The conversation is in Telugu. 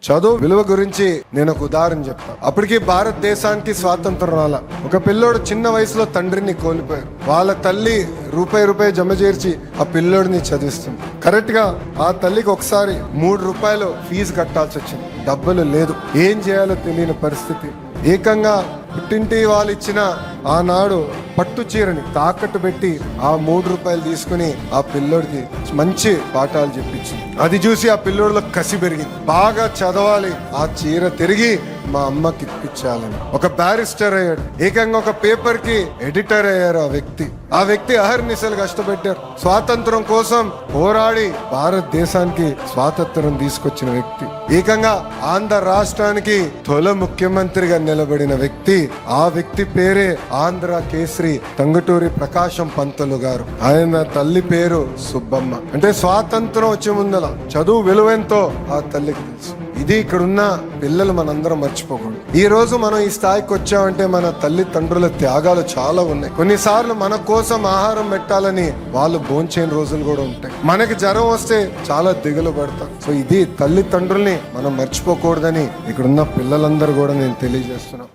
చదువు విలువ గురించి నేను ఒక ఉదాహరణ చెప్తాను. అప్పటికి భారతదేశానికి స్వాతంత్రం రాల. ఒక పిల్లోడు చిన్న వయసులో తండ్రిని కోల్పోయారు. వాళ్ళ తల్లి రూపాయి జమ చేర్చి ఆ పిల్లోడిని చదివిస్తుంది. కరెక్ట్ గా ఆ తల్లికి ఒకసారి ₹3 ఫీజు కట్టాల్సి వచ్చింది. డబ్బులు లేదు, ఏం చేయాలో తెలియని పరిస్థితి. ఏకంగా పుట్టింటి వాళ్ళు ఇచ్చిన ఆనాడు పట్టు చీరని తాకట్టు పెట్టి ఆ ₹3 తీసుకుని ఆ పిల్లోడికి మంచి పాఠాలు చెప్పించింది. అది చూసి ఆ పిల్లోడిలో కసి పెరిగింది. బాగా చదవాలి, ఆ చీర తిరిగి మా అమ్మకి ఇప్పించాలని ఒక బ్యారిస్టర్ అయ్యాడు. ఏకంగా ఒక పేపర్ కి ఎడిటర్ అయ్యారు ఆ వ్యక్తి అహర్నిశలు కష్టపెట్టారు. స్వాతంత్రం కోసం పోరాడి భారతదేశానికి స్వాతంత్రం తీసుకొచ్చిన వ్యక్తి. ఏకంగా ఆంధ్ర రాష్ట్రానికి తొలి ముఖ్యమంత్రిగా నిలబడిన వ్యక్తి. ఆ వ్యక్తి పేరే ఆంధ్ర కేసరి టంగుటూరి ప్రకాశం పంతులు గారు. ఆయన తల్లి పేరు సుబ్బమ్మ. అంటే స్వాతంత్రం వచ్చే ముందల చదువు విలువెంతో ఆ తల్లికి తెలుసు. ఇది ఇక్కడున్న పిల్లలు మనందరం మర్చిపోకూడదు. ఈ రోజు మనం ఈ స్థాయికి వచ్చామంటే మన తల్లిదండ్రుల త్యాగాలు చాలా ఉన్నాయి. కొన్నిసార్లు మన కోసం ఆహారం పెట్టాలని వాళ్ళు భోంచేయని రోజులు కూడా ఉంటాయి. మనకి జ్వరం వస్తే చాలా దిగులు పడతాం. సో ఇది తల్లిదండ్రుల్ని మనం మర్చిపోకూడదని ఇక్కడున్న పిల్లలందరూ కూడా నేను తెలియజేస్తున్నాను.